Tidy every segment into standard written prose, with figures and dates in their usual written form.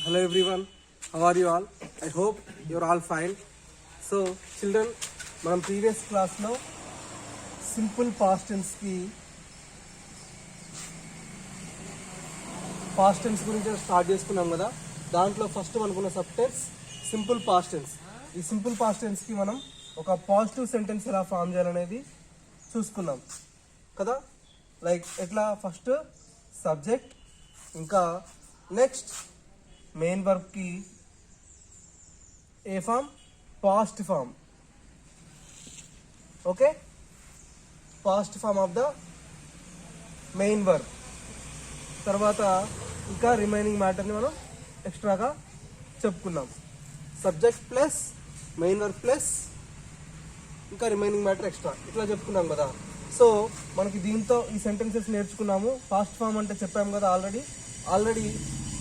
Hello everyone, how are you all? I hope you're all fine. So children, మనం previous క్లాస్లో simple past టెన్స్కి past tense గురించి start చేసుకున్నాం కదా. దాంట్లో first మనకున్న సబ్టెన్స్ సింపుల్ పాస్ట్ టెన్స్. ఈ సింపుల్ పాస్ట్ టెన్స్కి మనం ఒక పాజిటివ్ సెంటెన్స్ ఎలా ఫామ్ చేయాలనేది చూసుకున్నాం కదా. లైక్ ఎట్లా, ఫస్ట్ సబ్జెక్ట్, ఇంకా నెక్స్ట్ మెయిన్ వర్బ్కి ఏ form, past form. Okay, past form of the main verb. తర్వాత ఇంకా రిమైనింగ్ మ్యాటర్ని మనం ఎక్స్ట్రాగా చెప్పుకున్నాం. Subject plus main verb plus ఇంకా రిమైనింగ్ మ్యాటర్ ఎక్స్ట్రా, ఇట్లా చెప్పుకున్నాం కదా. సో మనకి దీంతో ఈ సెంటెన్సెస్ నేర్చుకున్నాము. పాస్ట్ ఫామ్ అంటే చెప్పాము కదా ఆల్రెడీ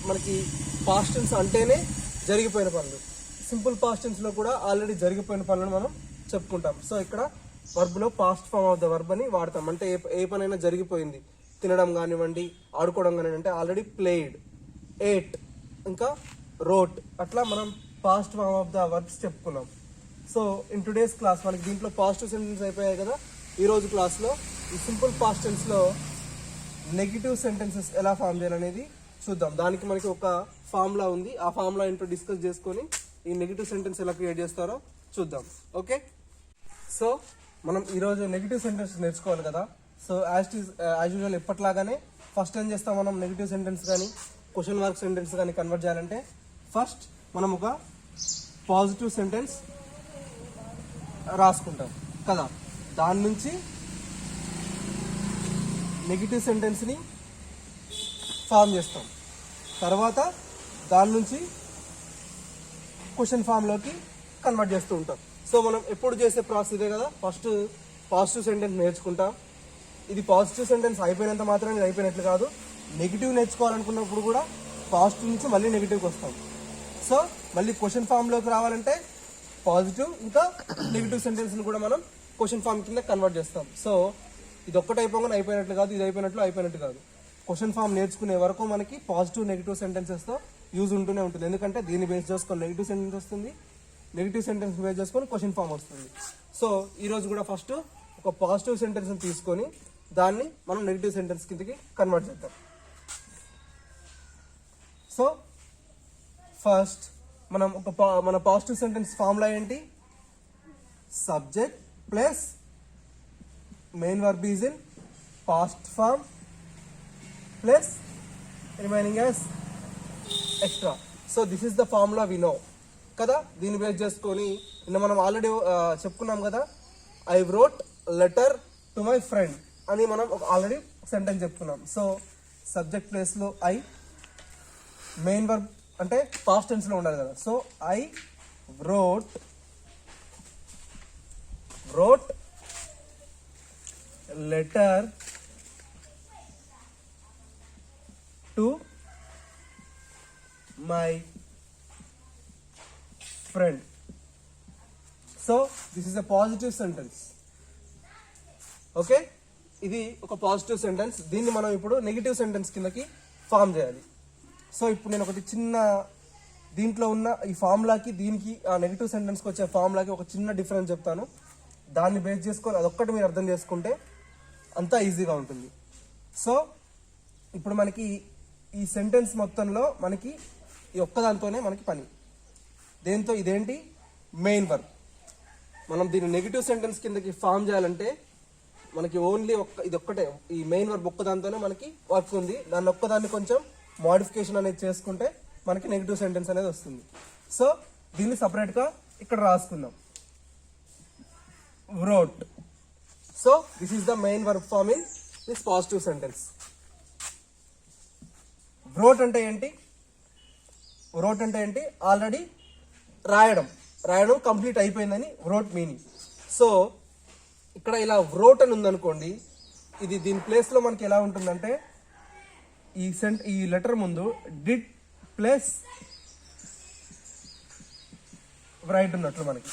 మనకి పాస్ట్ టెన్స్ అంటేనే జరిగిపోయిన పనులు. సింపుల్ పాస్ట్ టెన్స్లో కూడా ఆల్రెడీ జరిగిపోయిన పనులను మనం చెప్పుకుంటాం. సో ఇక్కడ వర్బ్లో past form of the verb అని వాడతాం. అంటే ఏ పనైనా జరిగిపోయింది, తినడం కానివ్వండి, ఆడుకోవడం కానివ్వండి, అంటే ఆల్రెడీ ప్లేడ్, ఏట్, ఇంకా రోట్, అట్లా మనం past form of the verbs చెప్పుకున్నాం. సో ఇన్ టుడేస్ క్లాస్ మనకి దీంట్లో పాజిటివ్ సెంటెన్స్ అయిపోయాయి కదా. ఈరోజు క్లాస్లో ఈ సింపుల్ పాస్ట్ టెన్స్లో నెగిటివ్ సెంటెన్సెస్ ఎలా ఫామ్ చేయాలనేది చూద్దాం. దానికి మనకి ఒక ఫార్ములా ఉంది. ఆ ఫార్ములా ఏంటో డిస్కస్ చేసుకొని ఈ నెగిటివ్ సెంటెన్స్ ఎలా క్రియేట్ చేస్తారో చూద్దాం. ఓకే, సో మనం ఈరోజు నెగిటివ్ సెంటెన్స్ నేర్చుకోవాలి కదా. సో యాజ్ యూజువల్ ఎప్పట్లాగానే ఫస్ట్ ఏం చేస్తాం, మనం నెగిటివ్ సెంటెన్స్ కానీ క్వశ్చన్ మార్క్ సెంటెన్స్ కానీ కన్వర్ట్ చేయాలంటే ఫస్ట్ మనం ఒక పాజిటివ్ సెంటెన్స్ రాసుకుంటాం కదా. దాని నుంచి నెగిటివ్ సెంటెన్స్ని ఫామ్ చేస్తాం. తర్వాత దాని నుంచి క్వశ్చన్ ఫామ్లోకి కన్వర్ట్ చేస్తూ ఉంటాం. సో మనం ఎప్పుడు చేసే ప్రాసెస్ ఇదే కదా. ఫస్ట్ పాజిటివ్ సెంటెన్స్ నేర్చుకుంటాం. ఇది పాజిటివ్ సెంటెన్స్ అయిపోయినంత మాత్రం ఇది అయిపోయినట్లు కాదు. నెగిటివ్ నేర్చుకోవాలనుకున్నప్పుడు కూడా పాజిటివ్ నుంచి మళ్ళీ నెగిటివ్కి వస్తాం. సో మళ్ళీ క్వశ్చన్ ఫామ్లోకి రావాలంటే పాజిటివ్ ఇంకా నెగిటివ్ సెంటెన్స్ని కూడా మనం క్వశ్చన్ ఫామ్ కింద కన్వర్ట్ చేస్తాం. సో ఇది ఒక్కటి అయిపోగానే అయిపోయినట్లు కాదు, ఇది అయిపోయినట్టు కాదు. క్వశ్చన్ ఫామ్ నేర్చుకునే వరకు మనకి పాజిటివ్ నెగిటివ్ సెంటెన్సెస్తో యూజ్ ఉంటూనే ఉంటుంది. ఎందుకంటే దీన్ని బేస్ చేసుకొని నెగిటివ్ సెంటెన్స్ వస్తుంది, నెగిటివ్ సెంటెన్స్ బేస్ చేసుకొని క్వశ్చన్ ఫామ్ వస్తుంది. సో ఈరోజు కూడా ఫస్ట్ ఒక పాజిటివ్ సెంటెన్స్ని తీసుకొని దాన్ని మనం నెగిటివ్ సెంటెన్స్ కిందకి కన్వర్ట్ చేద్దాం. సో ఫస్ట్ మనం మన పాజిటివ్ సెంటెన్స్ ఫార్ములా ఏంటి, subject plus main verb is in past form plus remaining as extra. So this is the formula we know కదా. దీన్ని బేస్ చేసుకొని నిన్న మనం ఆల్రెడీ చెప్పుకున్నాం కదా, I wrote letter to my friend అని మనం ఆల్రెడీ సెంటెన్స్ చెప్పుకున్నాం. సో సబ్జెక్ట్ ప్లేస్లో ఐ, మెయిన్ వర్బ్ అంటే పాస్ట్ టెన్స్లో ఉండాలి కదా. So I wrote letter to my friend. So this is a positive sentence. Okay, ఇది ఒక పాజిటివ్ సెంటెన్స్. దీన్ని మనం ఇప్పుడు నెగిటివ్ సెంటెన్స్ కిందకి ఫామ్ చేయాలి. సో ఇప్పుడు నేను ఒకటి చిన్న దీంట్లో ఉన్న ఈ ఫార్ములాకి దీనికి ఆ నెగిటివ్ సెంటెన్స్కి వచ్చే ఫార్ములాకి ఒక చిన్న డిఫరెన్స్ చెప్తాను. దాన్ని బేస్ చేసుకొని అదొక్కటి మీరు అర్థం చేసుకుంటే అంతా ఈజీగా ఉంటుంది. సో ఇప్పుడు మనకి ఈ సెంటెన్స్ మొత్తంలో మనకి ఈ ఒక్కదాంతోనే మనకి పని. దేంతో, ఇదేంటి మెయిన్ వర్బ్. మనం దీన్ని నెగిటివ్ సెంటెన్స్ కిందకి ఫామ్ చేయాలంటే మనకి ఓన్లీ ఇది ఒక్కటే, ఈ మెయిన్ వర్బ్ ఒక్కదాంతోనే మనకి వర్క్ ఉంది. దాన్ని ఒక్కదాన్ని కొంచెం మోడిఫికేషన్ అనేది చేసుకుంటే మనకి నెగిటివ్ సెంటెన్స్ అనేది వస్తుంది. సో దీన్ని సపరేట్గా ఇక్కడ రాసుకుందాం, wrote. So this is the main verb form in this positive sentence. Wrote అంటే ఏంటి, ఆల్రెడీ రాయడం కంప్లీట్ అయిపోయిందని వ్రోట్ మీనింగ్. సో ఇక్కడ ఇలా వ్రోట్ అని ఉందనుకోండి, ఇది దీని ప్లేస్లో మనకి ఎలా ఉంటుందంటే ఈ లెటర్ ముందు డిడ్ ప్లస్ రైట్ ఉన్నట్లు మనకి.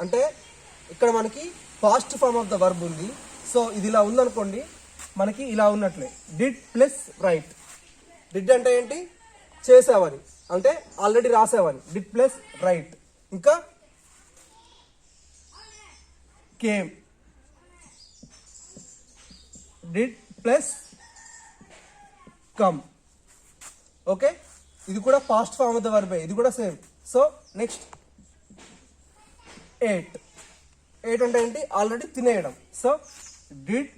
అంటే ఇక్కడ మనకి past form of the verb ఉంది. సో ఇది ఇలా ఉందనుకోండి, మనకి ఇలా ఉన్నట్లే డిడ్ ప్లస్ రైట్. డిడ్ అంటే ఏంటి, చేసావని. అంటే ఆల్రెడీ రాసావని, డిడ్ ప్లస్ రైట్. ఇంకా came, did plus come. Okay, ఇది కూడా past form of the verb, ఇది కూడా same. So next ate. Ate అంటే ఏంటి? ఆల్రెడీ తినేయడం. So did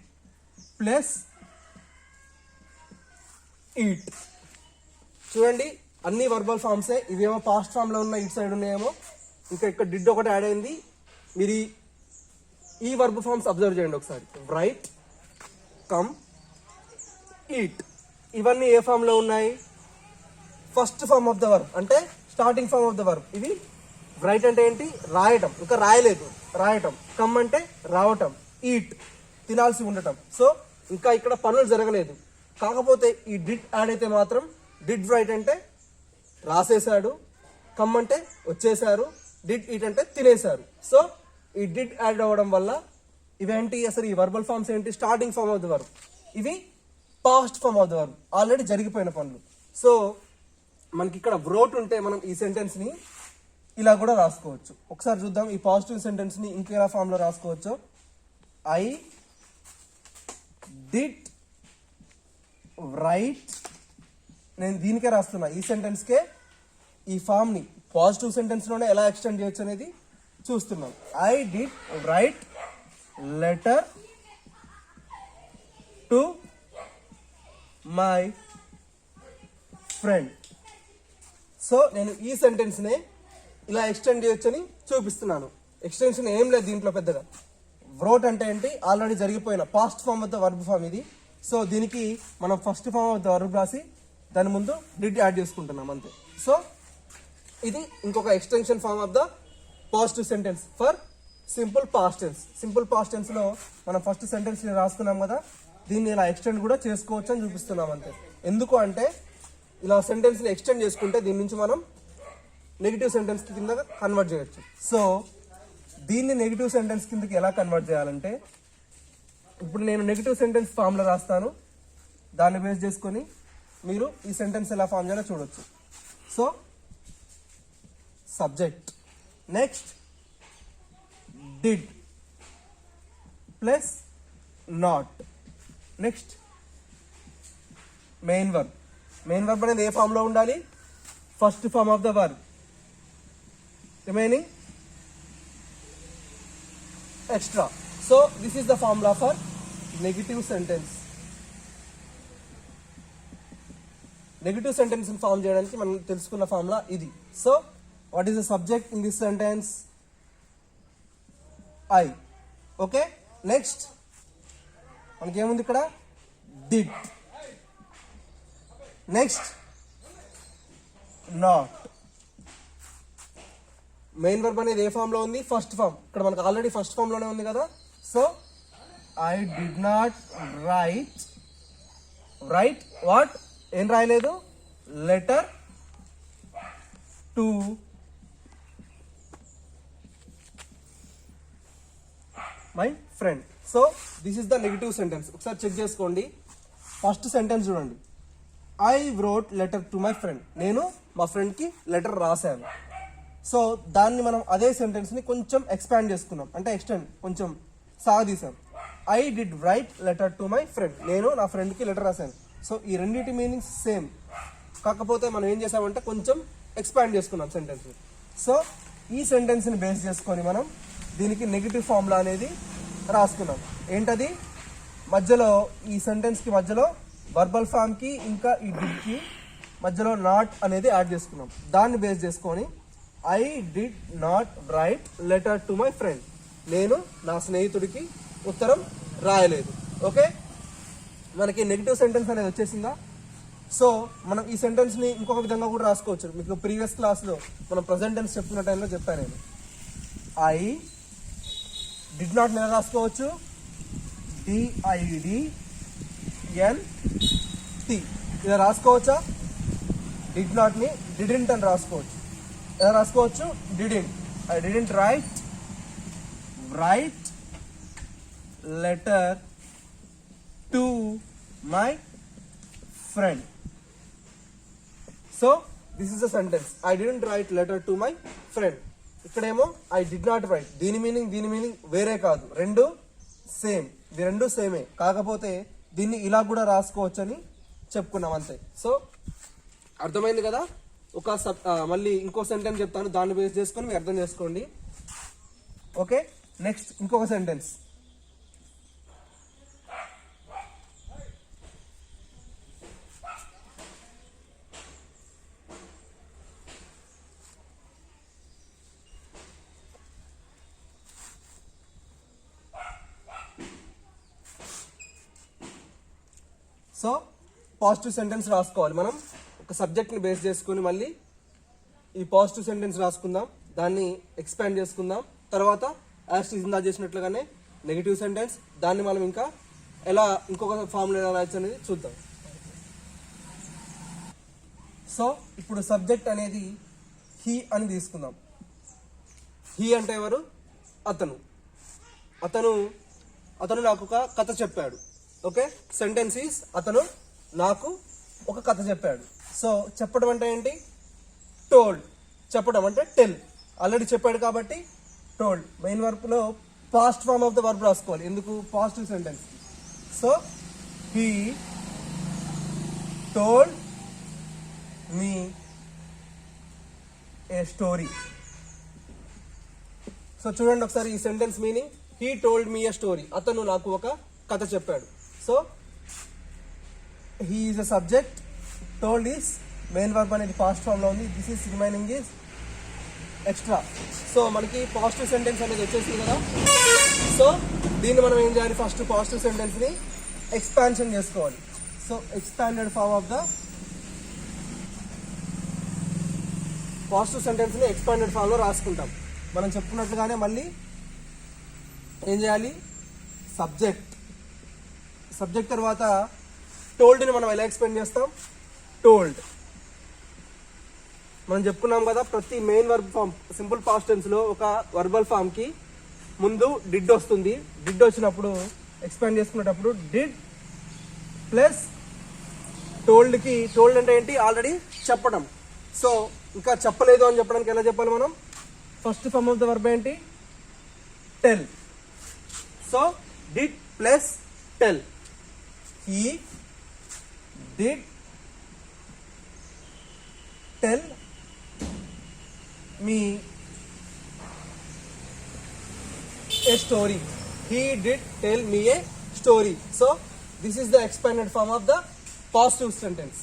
plus eat. చూడండి, అన్ని వర్బల్ ఫామ్సే. ఇవేమో పాస్ట్ ఫామ్లో ఉన్న ఇటు సైడ్ ఉన్నాయేమో, ఇంకా ఇక్కడ డిడ్ ఒకటి యాడ్ అయింది. మీరు ఈ వర్బ్ ఫామ్స్ అబ్జర్వ్ చేయండి ఒకసారి. రైట్, కమ్, ఈట్, ఇవన్నీ ఏ ఫామ్లో ఉన్నాయి? First form of the verb, అంటే starting form of the verb. ఇవి రైట్ అంటే ఏంటి? రాయటం, ఇంకా రాయలేదు, రాయటం. కమ్ అంటే రావటం, ఈట్ తినాల్సి ఉండటం. సో ఇంకా ఇక్కడ పనులు జరగలేదు. కాకపోతే ఈ డిడ్ యాడ్ అయితే మాత్రం డిడ్ రైట్ అంటే రాసేశాడు, కమ్ అంటే వచ్చేసారు, డిడ్ ఈట్ అంటే తినేశారు. సో ఈ డిడ్ యాడ్ అవ్వడం వల్ల ఇవేంటి? అసలు ఈ వర్బల్ ఫామ్స్ ఏంటి? Starting form of the verb. ఇవి past form of the verb, already జరిగిపోయిన పనులు. సో మనకి ఇక్కడ వ్రోట్ ఉంటే మనం ఈ సెంటెన్స్ ని ఇలా కూడా రాసుకోవచ్చు. ఒకసారి చూద్దాం ఈ పాజిటివ్ సెంటెన్స్ ని ఇంకెలా ఫామ్ లో రాసుకోవచ్చు. I did right. నేను దీనికే రాస్తున్నా, ఈ సెంటెన్స్కే ఈ ఫామ్ ని పాజిటివ్ సెంటెన్స్ లోనే ఎలా ఎక్స్టెండ్ చేయొచ్చు అనేది చూస్తున్నాం. I did write letter to my friend. So నేను ఈ సెంటెన్స్ నే ఇలా ఎక్స్టెండ్ చేయొచ్చని చూపిస్తున్నాను. ఎక్స్టెన్షన్ ఏం లేదు దీంట్లో పెద్దగా. వ్రోట్ అంటే ఏంటి? ఆల్రెడీ జరిగిపోయిన past form of the verb form ఇది. సో దీనికి మనం first form of the verb రాసి దాని ముందు డిడ్ యాడ్ చేసుకుంటున్నాం అంతే. సో ఇది ఇంకొక extension form of the positive sentence for simple past tense. Simple past tense లో మనం ఫస్ట్ సెంటెన్స్ ని రాసుకున్నాం కదా, దీన్ని ఇలా ఎక్స్టెండ్ కూడా చేసుకోవచ్చు అని చూపిస్తున్నాం అంతే. ఎందుకు అంటే ఇలా సెంటెన్స్ ని ఎక్స్టెండ్ చేసుకుంటే దీని నుంచి మనం నెగిటివ్ సెంటెన్స్ కింద కన్వర్ట్ చేయొచ్చు. సో దీన్ని నెగిటివ్ సెంటెన్స్ కిందకి ఎలా కన్వర్ట్ చేయాలంటే, ఇప్పుడు నేను నెగిటివ్ సెంటెన్స్ ఫామ్ లో రాస్తాను, దాన్ని బేస్ చేసుకొని మీరు ఈ సెంటెన్స్ ఎలా ఫామ్ చేయాలో చూడొచ్చు. So subject, next did plus not, next main verb. Main verb అనేది ఏ ఫామ్ లో ఉండాలి? First form of the verb, remaining extra. So this is the formula for negative sentence. Negative sentence form చేయడానికి మనం తెలుసుకున్న formula ఇది. So what is the subject in this sentence? I. Okay, next మనకి ఏముంది ఇక్కడ? Did. Next not. Main verb అనేది ఏ form లో ఉంది? First form. ఇక్కడ మనకు ఆల్రెడీ ఫస్ట్ ఫామ్ లోనే ఉంది కదా. So I did not right what? ఏం రాయలేదు? Letter to my friend. So this is the negative sentence. ఒకసారి చెక్ చేసుకోండి. ఫస్ట్ సెంటెన్స్ చూడండి, I wrote letter to my friend. నేను మా ఫ్రెండ్కి లెటర్ రాశాను. సో దాన్ని మనం అదే సెంటెన్స్ని కొంచెం ఎక్స్పాండ్ చేసుకున్నాం, అంటే ఎక్స్టెండ్ కొంచెం సాగదీసాం. I did write letter to my friend. నేను నా ఫ్రెండ్కి లెటర్ రాశాను. సో ఈ రెండింటి మీనింగ్స్ సేమ్, కాకపోతే మనం ఏం చేసామంటే కొంచెం ఎక్స్పాండ్ చేసుకున్నాం సెంటెన్స్ని. సో ఈ సెంటెన్స్ని బేస్ చేసుకొని మనం దీనికి నెగిటివ్ ఫార్ములా అనేది రాసుకున్నాం. ఏంటది? మధ్యలో ఈ సెంటెన్స్కి మధ్యలో వర్బల్ ఫామ్కి ఇంకా ఈ డిడ్కి మధ్యలో నాట్ అనేది యాడ్ చేసుకున్నాం. దాన్ని బేస్ చేసుకొని I did not right letter to my friend. నేను నా స్నేహితుడికి ఉత్తరం రాయలేదు. ఓకే, మనకి నెగిటివ్ సెంటెన్స్ అనేది వచ్చేసిందా? సో మనం ఈ సెంటెన్స్ని ఇంకొక విధంగా కూడా రాసుకోవచ్చు. మీకు ప్రీవియస్ క్లాస్లో మనం ప్రజెంట్ టెన్స్ చెప్తున్న టైంలో చెప్పాను నేను. ఐ డిడ్ నాట్ ఎలా రాసుకోవచ్చు? DIDNT ఇలా రాసుకోవచ్చా? డిడ్ నాట్ని డిడెంట్ అని రాసుకోవచ్చు. ఎలా రాసుకోవచ్చు? Didn't. I didn't right letter to my friend. So this is a sentence, I didn't right letter to my friend. ఇక్కడేమో ఐ డిడ్ నాట్ రైట్, దీని మీనింగ్ వేరే కాదు, రెండు సేమ్, ఇది రెండు సేమే, కాకపోతే దీన్ని ఇలా కూడా రాసుకోవచ్చు అని చెప్పుకున్నాం అంతే. సో అర్థమైంది కదా. మళ్ళీ ఇంకో సెంటెన్స్ చెప్తాను, దాన్ని బేస్ చేసుకొని మీరు అర్థం చేసుకోండి. ఓకే, నెక్స్ట్ ఇంకొక సెంటెన్స్. సో పాజిటివ్ సెంటెన్స్ రాసుకోవాలి మనం. ఒక సబ్జెక్ట్ని బేస్ చేసుకుని మళ్ళీ ఈ పాజిటివ్ సెంటెన్స్ రాసుకుందాం, దాన్ని ఎక్స్పాండ్ చేసుకుందాం. తర్వాత యాజ్ ఇందా చేసినట్లుగానే నెగిటివ్ సెంటెన్స్, దాన్ని మనం ఇంకా ఎలా ఇంకొక ఫామ్లో ఎలా రాయొచ్చు అనేది చూద్దాం. సో ఇప్పుడు సబ్జెక్ట్ అనేది హీ అని తీసుకుందాం. హీ అంటే ఎవరు? అతను. అతను అతను నాకు ఒక కథ చెప్పాడు. ఓకే, సెంటెన్స్ ఈస్ అతను నాకు ఒక కథ చెప్పాడు. సో చెప్పడం అంటే ఏంటి? టోల్డ్. చెప్పడం అంటే టెల్. ఆల్రెడీ చెప్పాడు కాబట్టి టోల్డ్. మెయిన్ వర్బ్ లో past form of the verb రాసుకోవాలి, ఎందుకు? Positive sentence. So he told me a story. So చూడండి ఒకసారి ఈ sentence meaning. He told me a story, అతను నాకు ఒక కథ చెప్పాడు. So he is a subject, told is main verb అనేది పాస్ట్ ఫామ్ లో ఉంది, this is remaining is extra. So మనకి పాజిటివ్ సెంటెన్స్ అనేది వచ్చేసింది కదా. సో దీన్ని మనం ఏం చేయాలి? ఫస్ట్ పాజిటివ్ సెంటెన్స్ ని ఎక్స్పాన్షన్ చేసుకోవాలి. So expanded form of the positive sentence ని ఎక్స్పాండెడ్ ఫామ్ లో రాసుకుంటాం. మనం చెప్పుకున్నట్లుగానే మళ్ళీ ఏం చేయాలి? సబ్జెక్ట్ తర్వాత టోల్డ్ని మనం ఎలా ఎక్స్ప్లెయిన్ చేస్తాం? టోల్డ్. మనం చెప్పుకున్నాం కదా, ప్రతి main verb form simple past tense లో ఒక వర్బల్ ఫామ్ కి ముందు డిడ్ వస్తుంది. డిడ్ వచ్చినప్పుడు ఎక్స్పాండ్ చేసుకునేటప్పుడు డిడ్ ప్లస్ టోల్డ్ కి, టోల్డ్ అంటే ఏంటి? ఆల్రెడీ చెప్పడం. సో ఇంకా చెప్పలేదు అని చెప్పడానికి ఎలా చెప్పాలి మనం? First form of the verb ఏంటి? Tell. So did plus tell. He did tell me a story. He did tell me a story. So this is the expanded form of the positive sentence.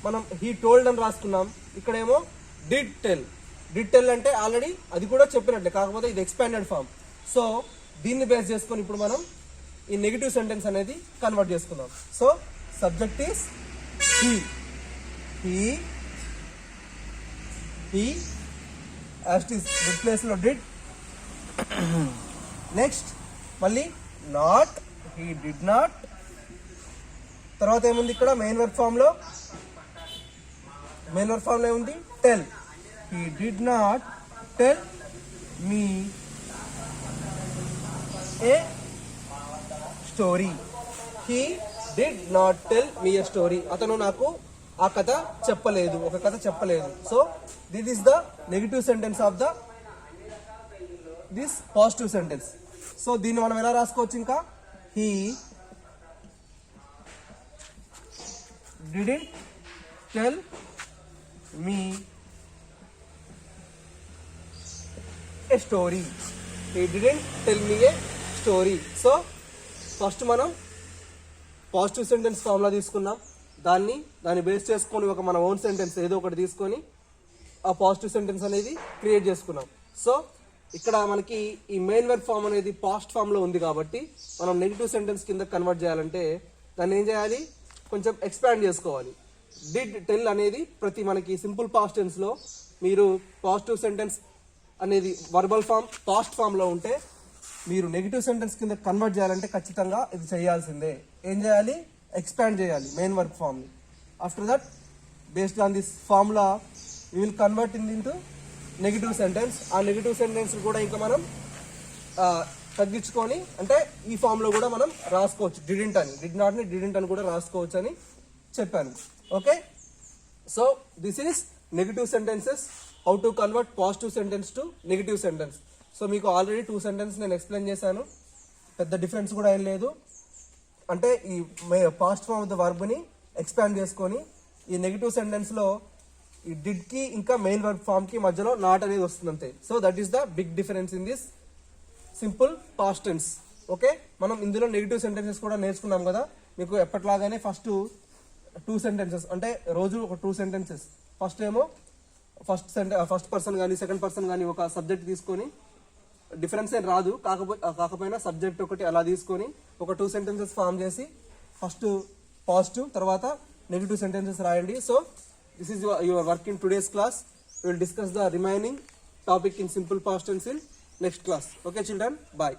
మనం he told అని రాసుకున్నాం, ఇక్కడేమో did tell. did tell అంటే already అది కూడా చెప్పినట్లే, కాకపోతే ఇది ఎక్స్పాండెడ్ ఫామ్. సో దీన్ని బేస్ చేసుకొని ఇప్పుడు మనం ఈ నెగిటివ్ సెంటెన్స్ అనేది కన్వర్ట్ చేసుకుందాం. So subject is he as it is did place లో did. నెక్స్ట్ మళ్ళీ నాట్, he did not. తర్వాత ఏముంది ఇక్కడ? మెయిన్ వర్బ్ ఫామ్ లో ఏముంది? Tell. he did not tell me a story. he did not tell me a story. అతను నాకు ఆ కథ చెప్పలేదు, ఒక కథ చెప్పలేదు. So this is the negative sentence of the this positive sentence. So దీన్ని మనం ఎలా రాసుకోవచ్చు? ఇంకా he didn't tell me a story. He didn't tell me a story. So first మనం పాజిటివ్ సెంటెన్స్ ఫార్ములా తీసుకున్నాం, దాన్ని బేస్ చేసుకొని ఒక మన ఓన్ సెంటెన్స్ ఏదో ఒకటి తీసుకొని ఆ పాజిటివ్ సెంటెన్స్ అనేది క్రియేట్ చేసుకున్నాం. సో ఇక్కడ మనకి ఈ మెయిన్ వర్బ్ ఫామ్ అనేది పాస్ట్ ఫామ్ లో ఉంది కాబట్టి మనం నెగిటివ్ సెంటెన్స్ కింద కన్వర్ట్ చేయాలంటే దాన్ని ఏం చేయాలి? కొంచెం ఎక్స్పాండ్ చేసుకోవాలి. డిడ్ టెల్ అనేది ప్రతి మనకి సింపుల్ పాస్ట్ టెన్స్ లో మీరు పాజిటివ్ సెంటెన్స్ అనేది వర్బల్ ఫామ్ పాస్ట్ ఫామ్ లో ఉంటే మీరు నెగిటివ్ సెంటెన్స్ కింద కన్వర్ట్ చేయాలంటే ఖచ్చితంగా ఇది చేయాల్సిందే. ఏం చేయాలి? ఎక్స్పాండ్ చేయాలి మెయిన్ వర్బ్ ఫామ్ ని. After that based on this formula we will convert it into negative sentence. ఆ నెగిటివ్ సెంటెన్స్ కూడా ఇంకా మనం తగ్గించుకొని అంటే ఈ ఫామ్ లో కూడా మనం రాసుకోవచ్చు. డిడ్ నాట్ ని డిడెంట్ అని కూడా రాసుకోవచ్చు అని చెప్పాను. Okay, so this is negative sentences, how to convert positive sentence to negative sentence. So మీకు ఆల్రెడీ 2 సెంటెన్స్ నేను ఎక్స్ప్లెయిన్ చేశాను, పెద్ద డిఫరెన్స్ కూడా ఏం లేదు. అంటే ఈ పాస్ట్ ఫామ్ ఆఫ్ ద వర్బ్ని ఎక్స్పాండ్ చేసుకొని ఈ నెగిటివ్ సెంటెన్స్లో ఈ డిడ్కి ఇంకా మెయిన్ వర్బ్ ఫామ్కి మధ్యలో నాట్ అనేది వస్తుంది అంతే. So that is the big difference in this simple past tense. Okay, మనం ఇందులో నెగిటివ్ సెంటెన్సెస్ కూడా నేర్చుకున్నాం కదా. మీకు ఎప్పటిలాగానే ఫస్ట్ 2 సెంటెన్సెస్ అంటే రోజు ఒక 2 సెంటెన్సెస్. ఫస్ట్ ఏమో ఫస్ట్ పర్సన్ కానీ సెకండ్ పర్సన్ కానీ ఒక సబ్జెక్ట్ తీసుకొని, డిఫరెన్స్ ఏం రాదు కాకపోయినా సబ్జెక్ట్ ఒకటి అలా తీసుకొని ఒక 2 సెంటెన్సెస్ ఫామ్ చేసి ఫస్ట్ పాజిటివ్ తర్వాత నెగిటివ్ సెంటెన్సెస్ రాయండి. So this is your work in today's class. We will discuss the remaining topic in simple past tense in next class. Okay children, bye.